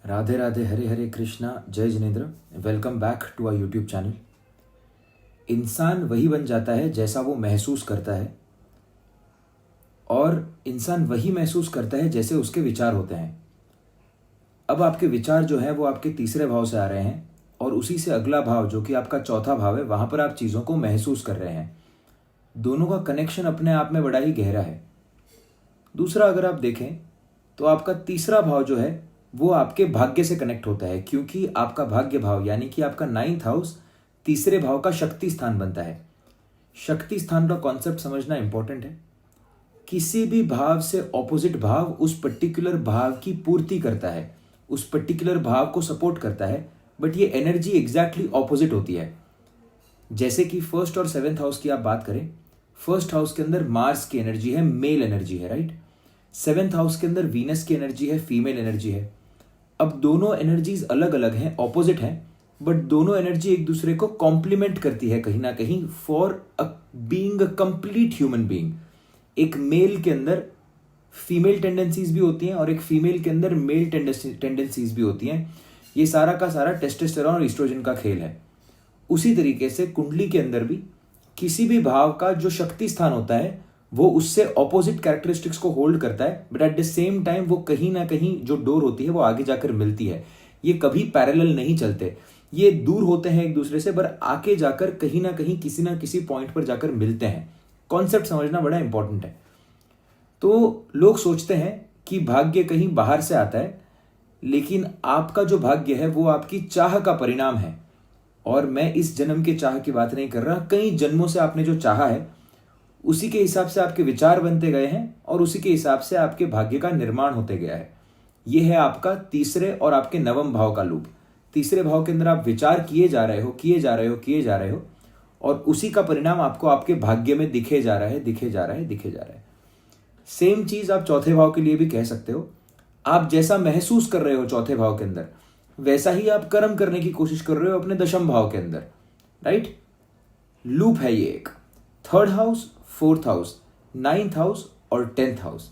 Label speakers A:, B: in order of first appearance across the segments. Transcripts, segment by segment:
A: राधे राधे, हरे हरे कृष्णा, जय Jinendra. Welcome back to our YouTube channel. इंसान वही बन जाता है जैसा वो महसूस करता है, और इंसान वही महसूस करता है जैसे उसके विचार होते हैं। अब आपके विचार जो हैं वो आपके तीसरे भाव से आ रहे हैं, और उसी से अगला भाव जो कि आपका चौथा भाव है, वहाँ पर आप चीज़ों को महसूस कर रहे हैं। दोनों का कनेक्शन अपने आप में बड़ा ही गहरा है। दूसरा, अगर आप देखें तो आपका तीसरा भाव जो है वो आपके भाग्य से कनेक्ट होता है, क्योंकि आपका भाग्य भाव यानी कि आपका 9th हाउस तीसरे भाव का शक्ति स्थान बनता है। शक्ति स्थान का कॉन्सेप्ट समझना इंपॉर्टेंट है। किसी भी भाव से ऑपोजिट भाव उस पर्टिकुलर भाव की पूर्ति करता है, उस पर्टिकुलर भाव को सपोर्ट करता है, बट ये एनर्जी एग्जैक्टली ऑपोजिट होती है। जैसे कि फर्स्ट और 7th हाउस की आप बात करें, फर्स्ट हाउस के अंदर मार्स की एनर्जी है, मेल एनर्जी है, राइट। 7th हाउस के अंदर वीनस की एनर्जी है, फीमेल एनर्जी है। अब दोनों एनर्जीज अलग अलग हैं, ऑपोजिट हैं, बट दोनों एनर्जी एक दूसरे को कॉम्प्लीमेंट करती है कहीं ना कहीं, for being a complete human being. एक मेल के अंदर फीमेल टेंडेंसीज भी होती हैं और एक फीमेल के अंदर मेल टेंडेंसीज भी होती हैं। ये सारा का सारा टेस्टोस्टेरोन और एस्ट्रोजन का खेल है। उसी तरीके से कुंडली के अंदर भी किसी भी भाव का जो शक्ति स्थान होता है वो उससे ऑपोजिट कैरेक्टरिस्टिक्स को होल्ड करता है, but at the same time वो कहीं ना कहीं जो डोर होती है वो आगे जाकर मिलती है। ये कभी पैरेलल नहीं चलते, ये दूर होते हैं एक दूसरे से, पर आके जाकर कहीं ना किसी पॉइंट पर जाकर मिलते हैं। कॉन्सेप्ट समझना बड़ा इंपॉर्टेंट है। तो लोग सोचते हैं कि भाग्य कहीं बाहर से आता है, लेकिन आपका जो भाग्य है वो आपकी चाह का परिणाम है। और मैं इस जन्म के चाह की बात नहीं कर रहा, कई जन्मों से आपने जो चाहा है उसी के हिसाब से आपके विचार बनते गए हैं, और उसी के हिसाब से आपके भाग्य का निर्माण होते गया है। यह है आपका तीसरे और आपके 9वें भाव का लूप। तीसरे भाव के अंदर आप विचार किए जा रहे हो, और उसी का परिणाम आपको आपके भाग्य में दिखे जा रहा है। सेम चीज आप चौथे भाव के लिए भी कह सकते हो। आप जैसा महसूस कर रहे हो चौथे भाव के अंदर, वैसा ही आप कर्म करने की कोशिश कर रहे हो अपने 10वें भाव के अंदर, राइट। लूप है ये एक। 3rd house, 4th house, 9th house और 10th house,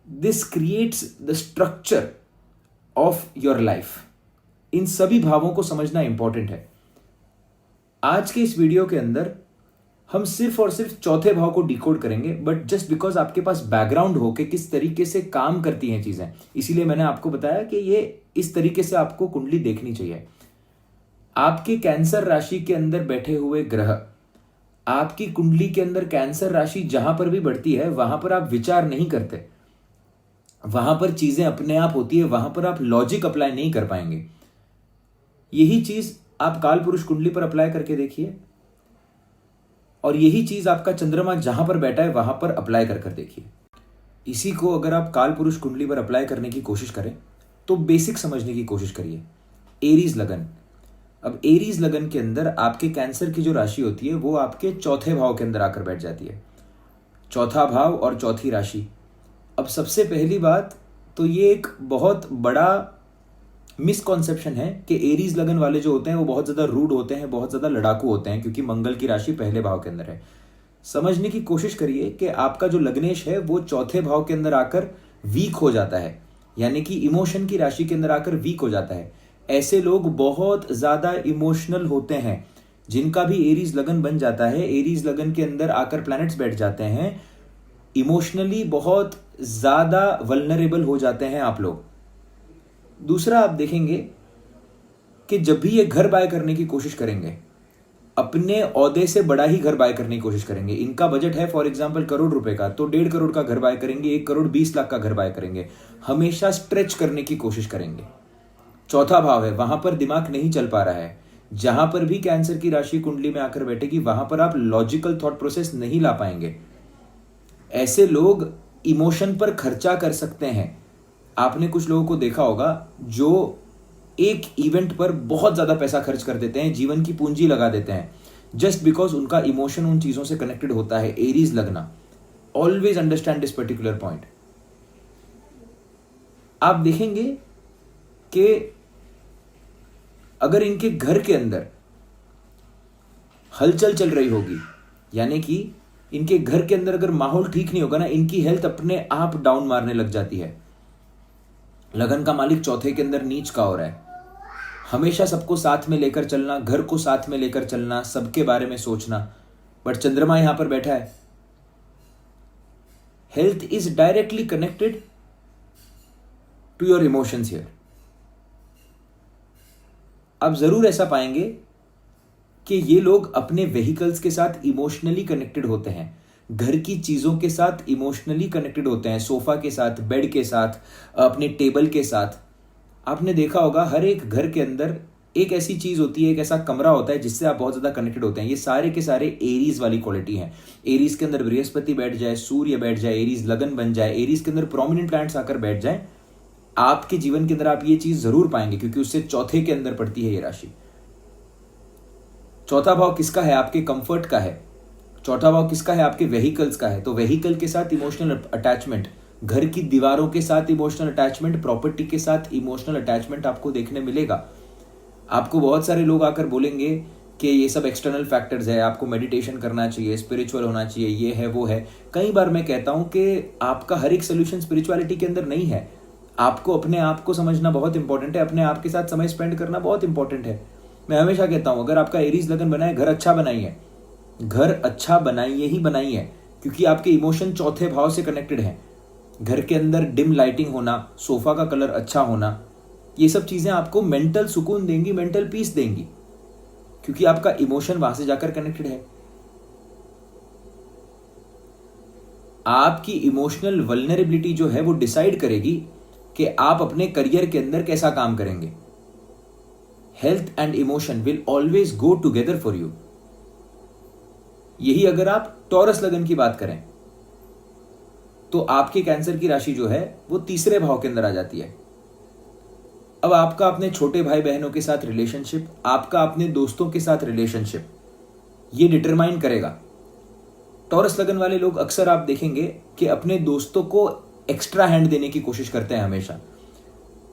A: this creates the structure of your life. इन सभी भावों को समझना इंपॉर्टेंट है। आज के इस वीडियो के अंदर हम सिर्फ और सिर्फ चौथे भाव को डिकोड करेंगे, बट जस्ट बिकॉज आपके पास बैकग्राउंड हो कि किस तरीके से काम करती हैं चीजें, इसीलिए मैंने आपको बताया कि ये इस तरीके से आपको कुंडली देखनी चाहिए। आपके कैंसर राशि के अंदर बैठे हुए ग्रह, आपकी कुंडली के अंदर कैंसर राशि जहां पर भी बढ़ती है वहां पर आप विचार नहीं करते, वहां पर चीजें अपने आप होती है, वहां पर आप लॉजिक अप्लाई नहीं कर पाएंगे। यही चीज आप काल पुरुष कुंडली पर अप्लाई करके देखिए, और यही चीज आपका चंद्रमा जहां पर बैठा है वहां पर अप्लाई कर देखिए। इसी को अगर आप काल पुरुष कुंडली पर अप्लाई करने की कोशिश करें तो बेसिक समझने की कोशिश करिए। एरीज लगन, अब एरीज लगन के अंदर आपके कैंसर की जो राशि होती है वो आपके चौथे भाव के अंदर आकर बैठ जाती है। चौथा भाव और चौथी राशि। अब सबसे पहली बात तो ये एक बहुत बड़ा मिसकॉन्सेप्शन है कि एरीज लगन वाले जो होते हैं वो बहुत ज्यादा रूड होते हैं, बहुत ज्यादा लड़ाकू होते हैं, क्योंकि मंगल की राशि पहले भाव के अंदर है। समझने की कोशिश करिए कि आपका जो लग्नेश है वो चौथे भाव के अंदर आकर वीक हो जाता है, यानी कि इमोशन की राशि के अंदर आकर वीक हो जाता है। ऐसे लोग बहुत ज्यादा इमोशनल होते हैं। जिनका भी एरीज लगन बन जाता है, एरीज लगन के अंदर आकर प्लैनेट्स बैठ जाते हैं, इमोशनली बहुत ज्यादा वल्नरेबल हो जाते हैं आप लोग। दूसरा, आप देखेंगे कि जब भी ये घर बाय करने की कोशिश करेंगे, अपने औहदे से बड़ा ही घर बाय करने की कोशिश करेंगे। इनका बजट है फॉर एग्जांपल करोड़ रुपए का, तो 1.5 करोड़ का घर बाय करेंगे, 1 करोड़ 20 लाख का घर बाय करेंगे। हमेशा स्ट्रेच करने की कोशिश करेंगे। चौथा भाव है, वहां पर दिमाग नहीं चल पा रहा है। जहां पर भी कैंसर की राशि कुंडली में आकर बैठेगी वहां पर आप लॉजिकल थॉट प्रोसेस नहीं ला पाएंगे। ऐसे लोग इमोशन पर खर्चा कर सकते हैं। आपने कुछ लोगों को देखा होगा जो एक इवेंट पर बहुत ज्यादा पैसा खर्च कर देते हैं, जीवन की पूंजी लगा देते हैं, जस्ट बिकॉज उनका इमोशन उन चीजों से कनेक्टेड होता है। एरीज लगना, always understand this particular point. आप देखेंगे कि अगर इनके घर के अंदर हलचल चल रही होगी, यानी कि इनके घर के अंदर अगर माहौल ठीक नहीं होगा ना, इनकी हेल्थ अपने आप डाउन मारने लग जाती है। लगन का मालिक चौथे के अंदर नीच का हो रहा है। हमेशा सबको साथ में लेकर चलना, घर को साथ में लेकर चलना, सबके बारे में सोचना, बट चंद्रमा यहां पर बैठा है। Health is directly connected to your emotions here. आप जरूर ऐसा पाएंगे कि ये लोग अपने व्हीकल्स के साथ इमोशनली कनेक्टेड होते हैं, घर की चीजों के साथ इमोशनली कनेक्टेड होते हैं, सोफा के साथ, बेड के साथ, अपने टेबल के साथ। आपने देखा होगा हर एक घर के अंदर एक ऐसी चीज होती है, एक ऐसा कमरा होता है जिससे आप बहुत ज्यादा कनेक्टेड होते हैं। ये सारे के सारे एरीज वाली क्वालिटी हैं। एरीज के अंदर बृहस्पति बैठ जाए, सूर्य बैठ जाए, एरीज लगन बन जाए, एरीज के अंदर प्रोमिनेंट प्लैनेट्स आकर बैठ जाए, आपके जीवन के अंदर आप ये चीज जरूर पाएंगे, क्योंकि उससे चौथे के अंदर पड़ती है ये राशि। चौथा भाव किसका है? आपके कंफर्ट का है। चौथा भाव किसका है? आपके व्हीकल्स का है। तो व्हीकल के साथ इमोशनल अटैचमेंट, घर की दीवारों के साथ इमोशनल अटैचमेंट, प्रॉपर्टी के साथ इमोशनल अटैचमेंट आपको देखने मिलेगा। आपको बहुत सारे लोग आकर बोलेंगे कि ये सब एक्सटर्नल फैक्टर्स है, आपको मेडिटेशन करना चाहिए, स्पिरिचुअल होना चाहिए, ये है वो है। कई बार मैं कहता हूं कि आपका हर एक सोल्यूशन स्पिरिचुअलिटी के अंदर नहीं है। आपको अपने आप को समझना बहुत इंपॉर्टेंट है, अपने आप के साथ समय स्पेंड करना बहुत इंपॉर्टेंट है। मैं हमेशा कहता हूं, अगर आपका एरीज लगन बना है, घर अच्छा बनाइए, घर अच्छा बनाइए ही बनाइए, क्योंकि आपके इमोशन चौथे भाव से कनेक्टेड हैं। घर के अंदर डिम लाइटिंग होना, सोफा का कलर अच्छा होना, ये सब चीजें आपको मेंटल सुकून देंगी, मेंटल पीस देंगी, क्योंकि आपका इमोशन वहां से जाकर कनेक्टेड है। आपकी इमोशनल वल्नरेबिलिटी जो है वो डिसाइड करेगी कि आप अपने करियर के अंदर कैसा काम करेंगे। Health and emotion will always go together for you. यही अगर आप टॉरस लगन की बात करें तो आपके कैंसर की राशि जो है वो तीसरे भाव के अंदर आ जाती है। अब आपका अपने छोटे भाई बहनों के साथ रिलेशनशिप, आपका अपने दोस्तों के साथ रिलेशनशिप, ये डिटरमाइन करेगा। टॉरस लगन वाले लोग अक्सर आप देखेंगे कि अपने दोस्तों को एक्स्ट्रा हैंड देने की कोशिश करते हैं हमेशा।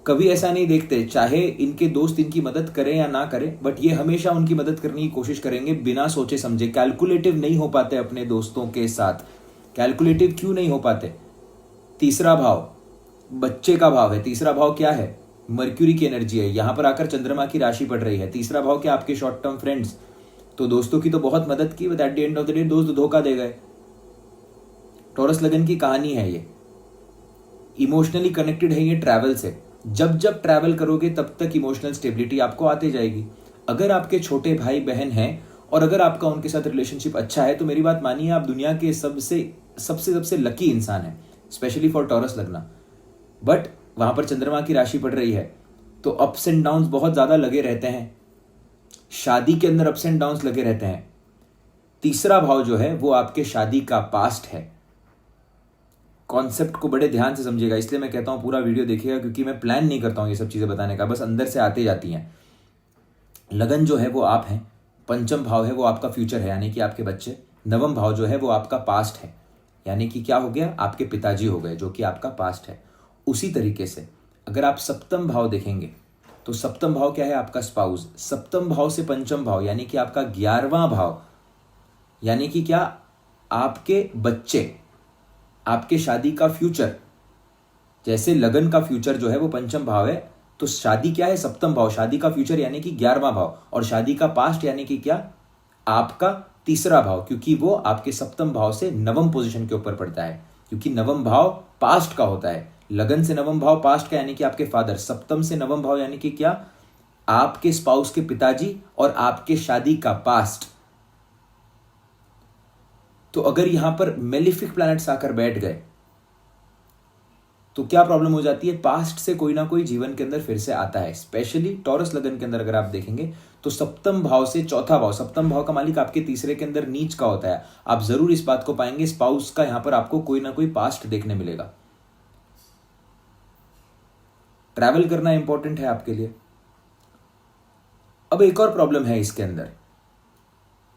A: कभी ऐसा नहीं देखते, चाहे इनके दोस्त इनकी मदद करें या ना करें, बट ये हमेशा उनकी मदद करने की कोशिश करेंगे बिना सोचे समझे। कैलकुलेटिव नहीं हो पाते अपने दोस्तों के साथ। कैलकुलेटिव क्यों नहीं हो पाते? तीसरा भाव बच्चे का भाव है। तीसरा भाव क्या है? मर्क्यूरी की एनर्जी है। यहां पर आकर चंद्रमा की राशि पड़ रही है। तीसरा भाव क्या? आपके शॉर्ट टर्म फ्रेंड्स। तो दोस्तों की तो बहुत मदद की, but at the end of the day दोस्त धोखा दे गए। टॉरस लगन की कहानी है ये। इमोशनली कनेक्टेड है ये ट्रैवल से। जब जब ट्रैवल करोगे तब तक इमोशनल स्टेबिलिटी आपको आती जाएगी। अगर आपके छोटे भाई बहन हैं और अगर आपका उनके साथ रिलेशनशिप अच्छा है, तो मेरी बात मानिए, आप दुनिया के सबसे सबसे सबसे लकी इंसान है, स्पेशली फॉर टॉरस लगना। बट वहां पर चंद्रमा की राशि पड़ रही है, तो अप्स एंड डाउन्स बहुत ज्यादा लगे रहते हैं। शादी के अंदर अप्स एंड डाउन्स लगे रहते हैं। तीसरा भाव जो है वो आपके शादी का पास्ट है। कॉन्सेप्ट को बड़े ध्यान से समझिएगा, इसलिए मैं कहता हूं पूरा वीडियो देखिएगा, क्योंकि मैं प्लान नहीं करता हूं ये सब चीजें बताने का, बस अंदर से आते जाती हैं। लगन जो है वो आप हैं, पंचम भाव है वो आपका फ्यूचर है, यानी कि आपके बच्चे। नवम भाव जो है वो आपका पास्ट है, यानी कि क्या हो गया? आपके पिताजी हो गए, जो कि आपका पास्ट है। उसी तरीके से अगर आप सप्तम भाव देखेंगे तो सप्तम भाव क्या है? आपका स्पाउस। सप्तम भाव से पंचम भाव यानी कि आपका 11वां भाव, यानी कि क्या? आपके बच्चे, आपके शादी का फ्यूचर। जैसे लगन का फ्यूचर जो है वो पंचम भाव है, तो शादी क्या है? सप्तम भाव। शादी का फ्यूचर यानी कि 11वां भाव, और शादी का पास्ट यानी कि क्या? आपका तीसरा भाव, क्योंकि वो आपके सप्तम भाव से नवम पोजीशन के ऊपर पड़ता है, क्योंकि नवम भाव पास्ट का होता है। लगन से नवम भाव पास्ट का यानी कि आपके फादर। सप्तम से नवम भाव यानी कि क्या? आपके स्पाउस के पिताजी और आपके शादी का पास्ट। तो अगर यहां पर मेलिफिक प्लैनेट्स आकर बैठ गए तो क्या प्रॉब्लम हो जाती है? पास्ट से कोई ना कोई जीवन के अंदर फिर से आता है। स्पेशली टॉरस लगन के अंदर अगर आप देखेंगे तो सप्तम भाव से चौथा भाव, सप्तम भाव का मालिक आपके तीसरे के अंदर नीच का होता है। आप जरूर इस बात को पाएंगे, स्पाउस का यहां पर आपको कोई ना कोई पास्ट देखने मिलेगा। ट्रैवल करना इंपॉर्टेंट है आपके लिए। अब एक और प्रॉब्लम है इसके अंदर।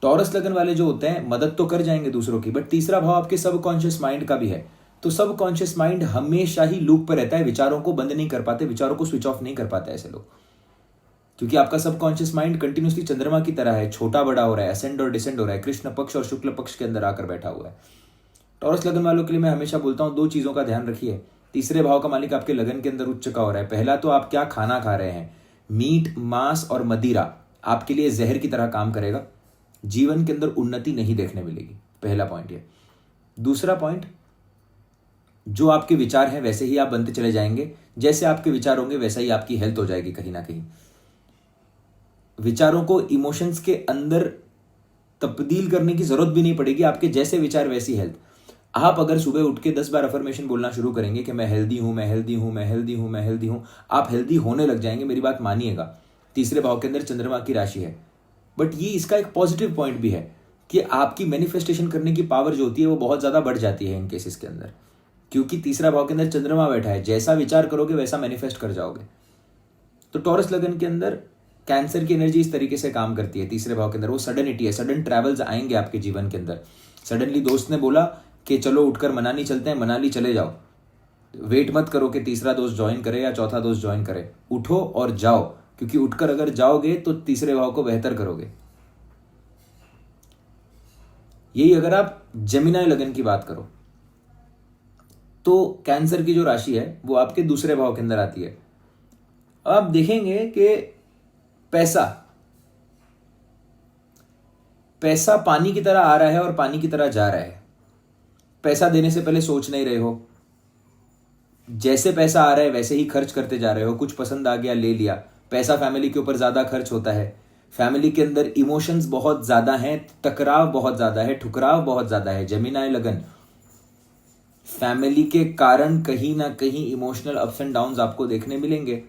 A: टॉरस लगन वाले जो होते हैं मदद तो कर जाएंगे दूसरों की, बट तीसरा भाव आपके सबकॉन्शियस माइंड का भी है। तो सबकॉन्शियस माइंड हमेशा ही लूप पर रहता है, विचारों को बंद नहीं कर पाते, विचारों को स्विच ऑफ नहीं कर पाते ऐसे लोग, क्योंकि आपका सबकॉन्शियस माइंड कंटिन्यूसली चंद्रमा की तरह है, छोटा बड़ा हो रहा है, असेंड और डिसेंड हो रहा है, कृष्ण पक्ष और शुक्ल पक्ष के अंदर आकर बैठा हुआ है। टॉरस लगन वालों के लिए मैं हमेशा बोलता हूं, दो चीजों का ध्यान रखिए। तीसरे भाव का मालिक आपके लगन के अंदर उच्च का हो रहा है। पहला तो आप क्या खाना खा रहे हैं, मीट, मांस और मदिरा आपके लिए जहर की तरह काम करेगा, जीवन के अंदर उन्नति नहीं देखने मिलेगी। पहला पॉइंट ये। दूसरा पॉइंट, जो आपके विचार हैं वैसे ही आप बनते चले जाएंगे, जैसे आपके विचार होंगे वैसा ही आपकी हेल्थ हो जाएगी। कहीं ना कहीं विचारों को इमोशंस के अंदर तब्दील करने की जरूरत भी नहीं पड़ेगी, आपके जैसे विचार वैसी हेल्थ। आप अगर सुबह उठ के 10 बार अफर्मेशन बोलना शुरू करेंगे कि मैं हेल्दी हूं, मैं हेल्दी हूं, मैं हेल्दी हूं, मैं हेल्दी हूं, आप हेल्दी होने लग जाएंगे, मेरी बात मानिएगा। तीसरे भाव के अंदर चंद्रमा की राशि है, बट ये इसका एक पॉजिटिव पॉइंट भी है कि आपकी मैनिफेस्टेशन करने की पावर जो होती है वो बहुत ज्यादा बढ़ जाती है इन केसेस के अंदर, क्योंकि तीसरा भाव के अंदर चंद्रमा बैठा है। जैसा विचार करोगे वैसा मैनिफेस्ट कर जाओगे। तो टॉरस लगन के अंदर कैंसर की एनर्जी इस तरीके से काम करती है तीसरे भाव के अंदर। वो सडनिटी है, सडन ट्रैवल्स आएंगे आपके जीवन के अंदर। सडनली दोस्त ने बोला कि चलो उठकर मनाली चलते हैं, मनाली चले जाओ। वेट मत करो कि तीसरा दोस्त ज्वाइन करे या चौथा दोस्त ज्वाइन करे, उठो और जाओ, क्योंकि उठकर अगर जाओगे तो तीसरे भाव को बेहतर करोगे। यही अगर आप जेमिनी लगन की बात करो तो कैंसर की जो राशि है वो आपके दूसरे भाव के अंदर आती है। आप देखेंगे कि पैसा पानी की तरह आ रहा है और पानी की तरह जा रहा है। पैसा देने से पहले सोच नहीं रहे हो, जैसे पैसा आ रहा है वैसे ही खर्च करते जा रहे हो। कुछ पसंद आ गया, ले लिया। पैसा फैमिली के ऊपर ज्यादा खर्च होता है। फैमिली के अंदर इमोशंस बहुत ज्यादा हैं, टकराव बहुत ज्यादा है, ठुकराव बहुत ज्यादा है। जेमिनी लगन, फैमिली के कारण कहीं ना कहीं इमोशनल अप्स एंड डाउन्स आपको देखने मिलेंगे।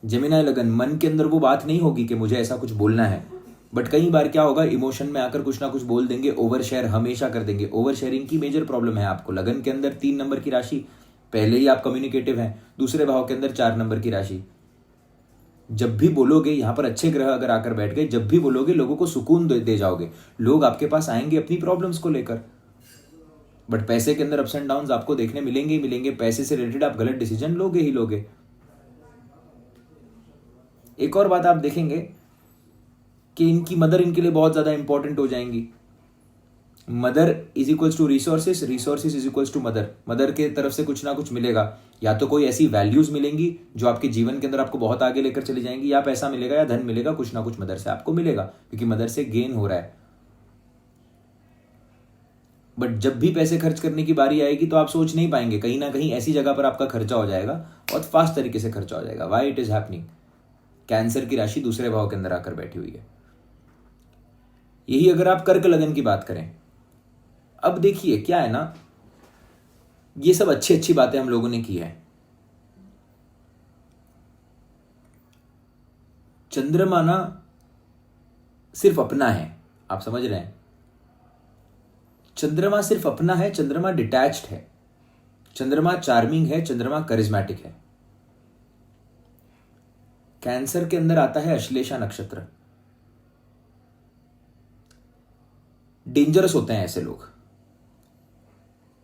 A: जेमिनी लगन, मन के अंदर वो बात नहीं होगी कि मुझे ऐसा कुछ बोलना है, बट कई बार क्या होगा, इमोशन में आकर कुछ ना कुछ बोल देंगे, ओवर शेयर हमेशा कर देंगे। ओवर शेयरिंग की मेजर प्रॉब्लम है आपको। लगन के अंदर 3 नंबर की राशि, पहले ही आप कम्युनिकेटिव हैं। दूसरे भाव के अंदर 4 नंबर की राशि। जब भी बोलोगे, यहां पर अच्छे ग्रह अगर आकर बैठ गए, जब भी बोलोगे लोगों को सुकून दे जाओगे। लोग आपके पास आएंगे अपनी प्रॉब्लम्स को लेकर, बट पैसे के अंदर अप्स एंड डाउन्स आपको देखने मिलेंगे ही मिलेंगे। पैसे से रिलेटेड आप गलत डिसीजन लोगे ही लोगे। एक और बात आप देखेंगे कि इनकी मदर इनके लिए बहुत ज्यादा इंपॉर्टेंट हो जाएंगी। Mother is equals to resources, resources is equals to mother. Mother के तरफ से कुछ ना कुछ मिलेगा, या तो कोई ऐसी वैल्यूज मिलेंगी जो आपके जीवन के अंदर आपको बहुत आगे लेकर चली जाएंगी, या पैसा मिलेगा या धन मिलेगा, कुछ ना कुछ मदर से आपको मिलेगा, क्योंकि मदर से गेन हो रहा है। बट जब भी पैसे खर्च करने की बारी आएगी तो आप सोच नहीं पाएंगे, कहीं ना कहीं ऐसी जगह पर आपका खर्चा हो जाएगा, बहुत फास्ट तरीके से खर्चा हो जाएगा। Why it is happening? Cancer की राशि दूसरे भाव के अंदर आकर बैठी हुई है। यही अगर आप कर्क लगन की बात करें, अब देखिए क्या है ना, ये सब अच्छी अच्छी बातें हम लोगों ने की है। चंद्रमा ना सिर्फ अपना है, आप समझ रहे हैं? चंद्रमा सिर्फ अपना है, चंद्रमा डिटैच्ड है, चंद्रमा चार्मिंग है, चंद्रमा करिज्मेटिक है। कैंसर के अंदर आता है अश्लेषा नक्षत्र। डेंजरस होते हैं ऐसे लोग।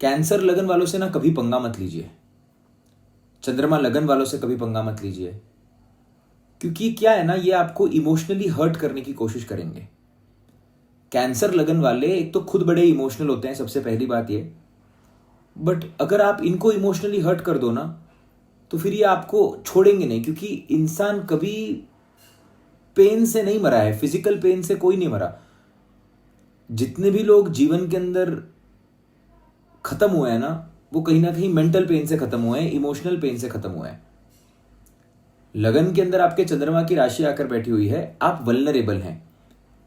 A: कैंसर लगन वालों से ना कभी पंगा मत लीजिए, चंद्रमा लगन वालों से कभी पंगा मत लीजिए, क्योंकि क्या है ना, ये आपको इमोशनली हर्ट करने की कोशिश करेंगे। कैंसर लगन वाले एक तो खुद बड़े इमोशनल होते हैं, सबसे पहली बात ये। बट अगर आप इनको इमोशनली हर्ट कर दो ना, तो फिर ये आपको छोड़ेंगे नहीं, क्योंकि इंसान कभी पेन से नहीं मरा है, फिजिकल पेन से कोई नहीं मरा। जितने भी लोग जीवन के अंदर खत्म हुए हैं ना, वो कहीं ना कहीं मेंटल पेन से खत्म हुए हैं, इमोशनल पेन से खत्म हुए हैं। लगन के अंदर आपके चंद्रमा की राशि आकर बैठी हुई है, आप वल्नरेबल हैं,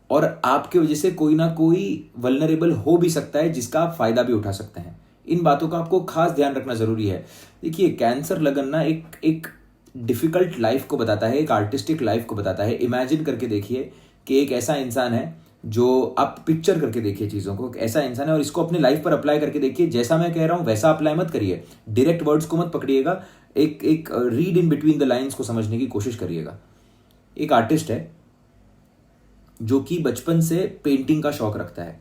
A: और आपके वजह से कोई ना कोई वल्नरेबल हो भी सकता है जिसका आप फायदा भी उठा सकते हैं। इन बातों का आपको खास ध्यान रखना जरूरी है। देखिए, कैंसर लगन ना एक डिफिकल्ट लाइफ को बताता है, एक आर्टिस्टिक लाइफ को बताता है। इमेजिन करके देखिए कि एक ऐसा इंसान है, जो आप पिक्चर करके देखिए चीजों को, ऐसा इंसान है, और इसको अपने लाइफ पर अप्लाई करके देखिए। जैसा मैं कह रहा हूं वैसा अप्लाई मत करिए, डायरेक्ट वर्ड्स को मत पकड़िएगा, एक read in between the lines को समझने की कोशिश करिएगा। एक आर्टिस्ट है जो कि बचपन से पेंटिंग का शौक रखता है।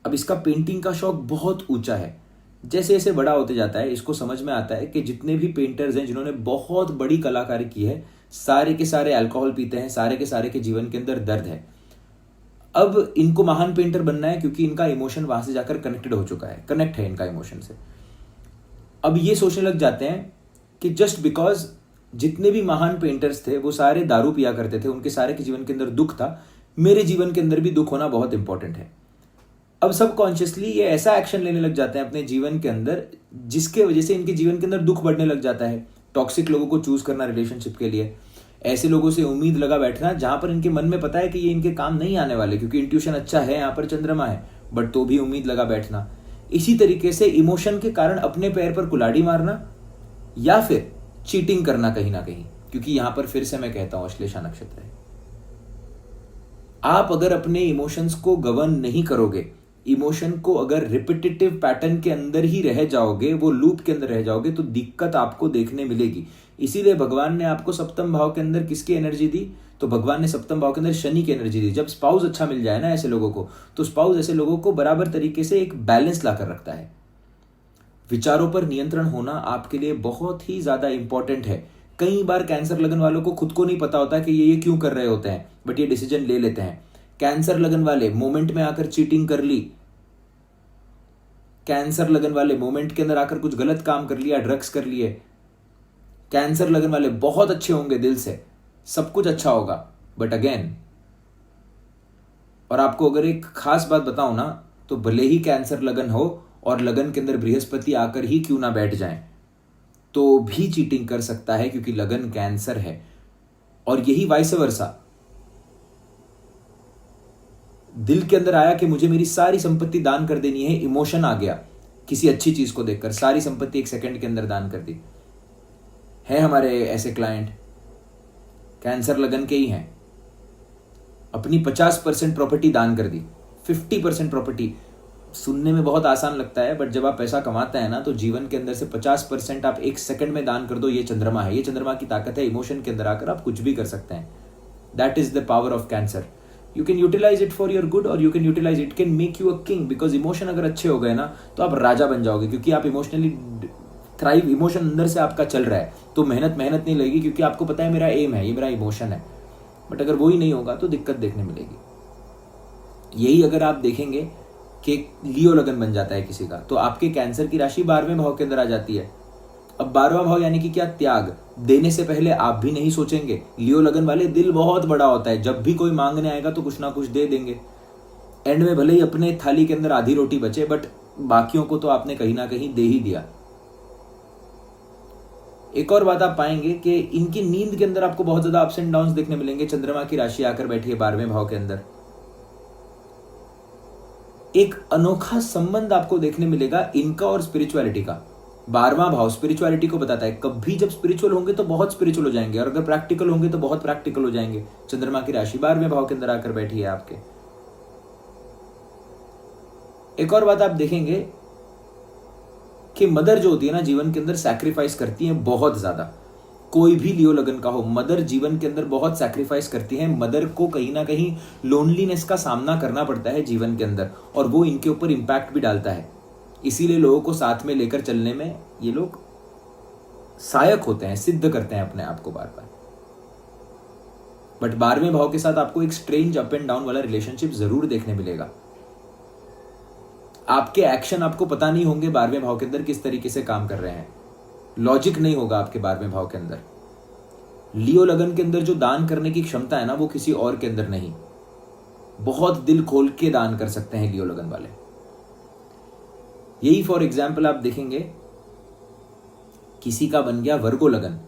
A: अब इसका पेंटिंग का शौक बहुत ऊंचा है। जैसे जैसे बड़ा होते जाता है, इसको समझ में आता है कि जितने भी पेंटर्स हैं जिन्होंने बहुत बड़ी कलाकारी की है, सारे के सारे अल्कोहल पीते हैं, सारे के जीवन के अंदर दर्द है। अब इनको महान पेंटर बनना है, क्योंकि इनका इमोशन वहां से जाकर कनेक्टेड हो चुका है, कनेक्ट है इनका इमोशन से। अब ये सोचने लग जाते हैं कि जस्ट बिकॉज जितने भी महान पेंटर्स थे वो सारे दारू पिया करते थे, उनके सारे के जीवन के अंदर दुख था, मेरे जीवन के अंदर भी दुख होना बहुत इंपॉर्टेंट है। अब सबकॉन्शियसली ये ऐसा एक्शन लेने लग जाते हैं अपने जीवन के अंदर जिसके वजह से इनके जीवन के अंदर दुख बढ़ने लग जाता है। टॉक्सिक लोगों को चूज करना रिलेशनशिप के लिए, ऐसे लोगों से उम्मीद लगा बैठना जहां पर इनके मन में पता है कि ये इनके काम नहीं आने वाले, क्योंकि इंट्यूशन अच्छा है, यहाँ पर चंद्रमा है, बट तो भी उम्मीद लगा बैठना। इसी तरीके से इमोशन के कारण अपने पैर पर कुल्हाड़ी मारना या फिर चीटिंग करना कहीं ना कहीं, क्योंकि यहां पर फिर से मैं कहता हूं अश्लेषा नक्षत्र है। आप अगर अपने इमोशंस को गवर्न नहीं करोगे, इमोशन को अगर रिपीटेटिव पैटर्न के अंदर ही रह जाओगे, वो लूप के अंदर रह जाओगे, तो दिक्कत आपको देखने मिलेगी। इसीलिए भगवान ने आपको सप्तम भाव के अंदर किसकी एनर्जी दी? तो भगवान ने सप्तम भाव के अंदर शनि की एनर्जी दी। जब स्पाउस अच्छा मिल जाए ना ऐसे लोगों को, तो स्पाउस ऐसे लोगों को बराबर तरीके से एक बैलेंस लाकर रखता है। विचारों पर नियंत्रण होना आपके लिए बहुत ही ज्यादा इंपॉर्टेंट है। कई बार कैंसर लगन वालों को खुद को नहीं पता होता कि ये क्यों कर रहे होते हैं, बट ये डिसीजन ले लेते हैं। कैंसर लगन वाले मोमेंट में आकर चीटिंग कर ली, कैंसर लगन वाले मोमेंट के अंदर आकर कुछ गलत काम कर लिया, ड्रग्स कर लिए। कैंसर लगन वाले बहुत अच्छे होंगे दिल से, सब कुछ अच्छा होगा, बट अगेन, और आपको अगर एक खास बात बताऊं ना, तो भले ही कैंसर लगन हो और लगन के अंदर बृहस्पति आकर ही क्यों ना बैठ जाए, तो भी चीटिंग कर सकता है, क्योंकि लगन कैंसर है। और यही वाइस वर्सा, दिल के अंदर आया कि मुझे मेरी सारी संपत्ति दान कर देनी है, इमोशन आ गया किसी अच्छी चीज को देखकर, सारी संपत्ति एक सेकंड के अंदर दान कर दी। है हमारे ऐसे क्लाइंट, कैंसर लगन के ही हैं, अपनी 50% प्रॉपर्टी दान कर दी, 50% प्रॉपर्टी। सुनने में बहुत आसान लगता है, बट जब आप पैसा कमाते हैं ना, तो जीवन के अंदर से 50% आप एक सेकंड में दान कर दो। ये चंद्रमा है, ये चंद्रमा की ताकत है। इमोशन के अंदर आकर आप कुछ भी कर सकते हैं। That is the power of cancer. You can utilise it for your good और you can utilise it can make you a king, because emotion अगर अच्छे हो गए ना, तो आप राजा बन जाओगे, क्योंकि आप इमोशनली थ्राइव, इमोशन अंदर से आपका चल रहा है, तो मेहनत नहीं लगेगी, क्योंकि आपको पता है मेरा एम है, ये मेरा इमोशन है। बट अगर वो ही नहीं होगा तो दिक्कत देखने मिलेगी। यही अगर आप देखेंगे कि लियो लगन बन जाता है किसी का, तो आपके कैंसर की राशि 12वें भाव के अंदर आ जाती है। अब 12वां भाव यानी कि क्या? त्याग। देने से पहले आप भी नहीं सोचेंगे। लियो लगन वाले दिल बहुत बड़ा होता है, जब भी कोई मांगने आएगा तो कुछ ना कुछ दे देंगे। एंड में भले ही अपने थाली के अंदर आधी रोटी बचे, बट बाकियों को तो आपने कहीं ना कहीं दे ही दिया। एक और बात आप पाएंगे कि इनकी नींद के अंदर आपको बहुत ज्यादा अप्स एंड डाउन्स देखने मिलेंगे। चंद्रमा की राशि आकर बैठी है 12वें भाव के अंदर। एक अनोखा संबंध आपको देखने मिलेगा इनका और स्पिरिचुअलिटी का। 12वां भाव स्पिरिचुअलिटी को बताता है। कभी जब स्पिरिचुअल होंगे तो बहुत स्पिरिचुअल हो जाएंगे, और अगर प्रैक्टिकल होंगे तो बहुत प्रैक्टिकल हो जाएंगे। चंद्रमा की राशि 12वें भाव के अंदर आकर बैठी है आपके। एक और बात आप देखेंगे कि मदर जो होती है ना, जीवन के अंदर सैक्रिफाइस करती है बहुत ज्यादा। कोई भी लियो लगन का हो, मदर जीवन के अंदर बहुत सैक्रिफाइस करती है। मदर को कहीं ना कहीं लोनलीनेस का सामना करना पड़ता है जीवन के अंदर, और वो इनके ऊपर इंपैक्ट भी डालता है। इसीलिए लोगों को साथ में लेकर चलने में ये लोग सहायक होते हैं, सिद्ध करते हैं अपने आप को बार बार। बट 12वें भाव के साथ आपको एक स्ट्रेंज अप एंड डाउन वाला रिलेशनशिप जरूर देखने मिलेगा। आपके एक्शन आपको पता नहीं होंगे 12वें भाव के अंदर किस तरीके से काम कर रहे हैं। लॉजिक नहीं होगा आपके 12वें भाव के अंदर। लियो लगन के अंदर जो दान करने की क्षमता है ना, वो किसी और के अंदर नहीं। बहुत दिल खोल के दान कर सकते हैं लियो लगन वाले। यही फॉर एग्जाम्पल आप देखेंगे, किसी का बन गया वर्गो लगन।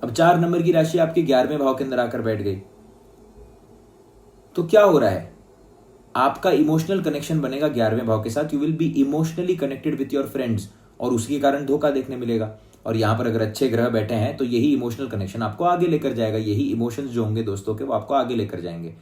A: अब 4 नंबर की राशि आपके 11वें भाव के अंदर आकर बैठ गई, तो क्या हो रहा है? आपका इमोशनल कनेक्शन बनेगा 11वें भाव के साथ। You will be emotionally connected with your friends, और उसके कारण धोखा देखने मिलेगा। और यहां पर अगर अच्छे ग्रह बैठे हैं, तो यही इमोशनल कनेक्शन आपको आगे लेकर जाएगा। यही इमोशंस जो होंगे दोस्तों के, वो आपको आगे लेकर जाएंगे।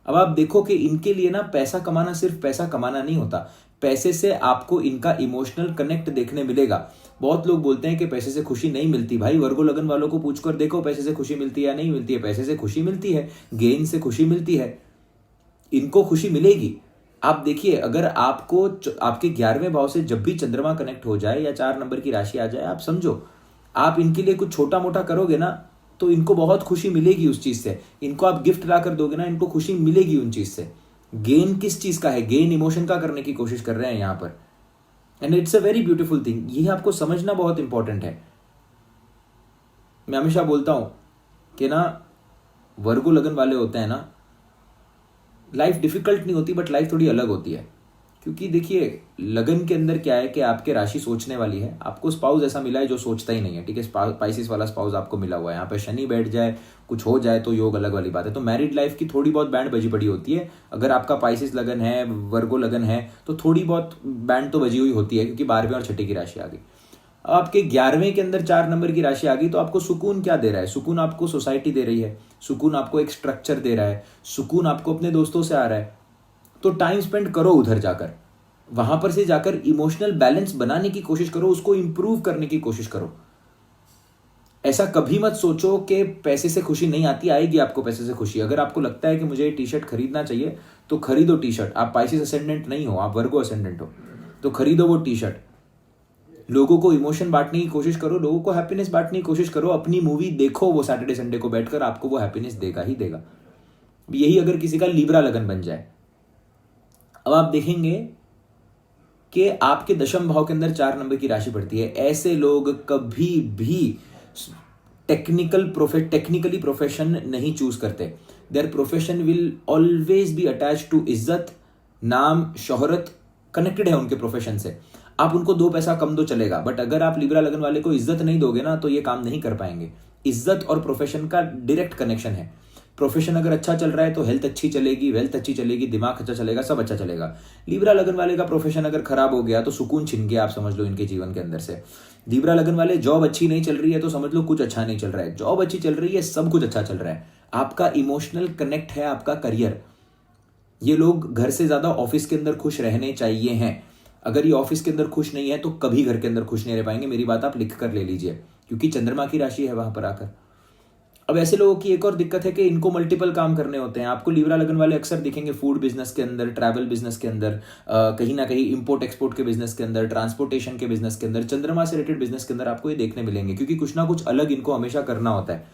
A: अब आप देखो कि इनके लिए ना पैसा कमाना सिर्फ पैसा कमाना नहीं होता। पैसे से आपको इनका इमोशनल कनेक्ट देखने मिलेगा। बहुत लोग बोलते हैं कि पैसे से खुशी नहीं मिलती। भाई वर्गो लगन वालों को पूछकर देखो, पैसे से खुशी मिलती है या नहीं मिलती है? पैसे से खुशी मिलती है, गेन से खुशी मिलती है, इनको खुशी मिलेगी। आप देखिए, अगर आपको आपके 11वें भाव से जब भी चंद्रमा कनेक्ट हो जाए या 4 नंबर की राशि आ जाए, आप समझो आप इनके लिए कुछ छोटा मोटा करोगे ना, तो इनको बहुत खुशी मिलेगी उस चीज से। इनको आप गिफ्ट ला कर दोगे ना, इनको खुशी मिलेगी उन चीज से। गेन किस चीज का है? गेन इमोशन का करने की कोशिश कर रहे हैं यहाँ पर। And it's a very beautiful thing. ये आपको समझना बहुत इंपॉर्टेंट है। मैं हमेशा बोलता हूं कि ना, वर्गो लगन वाले होते हैं ना, लाइफ डिफिकल्ट नहीं होती बट लाइफ थोड़ी अलग होती है। क्योंकि देखिए, लगन के अंदर क्या है कि आपके राशि सोचने वाली है। आपको स्पाउस ऐसा मिला है जो सोचता ही नहीं है, ठीक है। स्पाइसिस वाला स्पाउस आपको मिला हुआ है। यहाँ पे शनि बैठ जाए, कुछ हो जाए तो योग अलग वाली बात है। तो मैरिड लाइफ की थोड़ी बहुत बैंड बजी पड़ी होती है। अगर आपका पाइसिस लगन है, वर्गो लगन है, तो थोड़ी बहुत बैंड तो बजी हुई होती है, क्योंकि 12वें और छठे की राशि आ गई। आपके 11वें के अंदर 4 नंबर की राशि आ गई, तो आपको सुकून क्या दे रहा है? सुकून आपको सोसाइटी दे रही है, सुकून आपको एक स्ट्रक्चर दे रहा है, सुकून आपको अपने दोस्तों से आ रहा है। तो टाइम स्पेंड करो उधर जाकर, वहां पर से जाकर इमोशनल बैलेंस बनाने की कोशिश करो, उसको इंप्रूव करने की कोशिश करो। ऐसा कभी मत सोचो कि पैसे से खुशी नहीं आती, आएगी आपको पैसे से खुशी। अगर आपको लगता है कि मुझे टी शर्ट खरीदना चाहिए तो खरीदो टी शर्ट। आप पाइसिस असेंडेंट नहीं हो, आप वर्गो असेंडेंट हो, तो खरीदो वो टी शर्ट। लोगों को इमोशन बांटने की कोशिश करो, लोगों को हैप्पीनेस बांटने की कोशिश करो। अपनी मूवी देखो, वो सैटरडे संडे को बैठकर, आपको वो हैप्पीनेस देगा ही देगा। यही अगर किसी का लीब्रा लगन बन जाए। अब आप देखेंगे कि आपके दशम भाव के अंदर 4 नंबर की राशि पड़ती है। ऐसे लोग कभी भी टेक्निकली प्रोफेशन नहीं चूज करते। Their profession will always be attach to इज्जत, नाम, शोहरत कनेक्टेड है उनके प्रोफेशन से। आप उनको 2 पैसा कम दो चलेगा, बट अगर आप लिब्रा लगन वाले को इज्जत नहीं दोगे ना, तो ये काम नहीं कर पाएंगे। इज्जत और प्रोफेशन का डायरेक्ट कनेक्शन है। प्रोफेशन अगर अच्छा चल रहा है तो हेल्थ अच्छी चलेगी, वेल्थ अच्छी चलेगी, दिमाग अच्छा चलेगा, सब अच्छा चलेगा। लिब्रा लगन वाले का प्रोफेशन अगर खराब हो गया तो सुकून छिन गया, आप समझ लो इनके जीवन के अंदर से। लिब्रा लगन वाले, जॉब अच्छी नहीं चल रही है तो समझ लो कुछ अच्छा नहीं चल रहा है। जॉब अच्छी चल रही है, सब कुछ अच्छा चल रहा है। आपका इमोशनल कनेक्ट है, आपका करियर। ये लोग घर से ज्यादा ऑफिस के अंदर खुश रहने चाहिए हैं। अगर ये ऑफिस के अंदर खुश नहीं है तो कभी घर के अंदर खुश नहीं रह पाएंगे। मेरी बात आप लिख कर ले लीजिए, क्योंकि चंद्रमा की राशि है वहां पर आकर। अब ऐसे लोगों की एक और दिक्कत है कि इनको मल्टीपल काम करने होते हैं। आपको लिब्रा लगन वाले अक्सर दिखेंगे फूड बिजनेस के अंदर, ट्रैवल बिजनेस के अंदर, कहीं ना कहीं इंपोर्ट एक्सपोर्ट के बिजनेस के अंदर, ट्रांसपोर्टेशन के बिजनेस के अंदर, चंद्रमा से रिलेटेड बिजनेस के अंदर आपको ये देखने मिलेंगे। क्योंकि कुछ ना कुछ अलग इनको हमेशा करना होता है,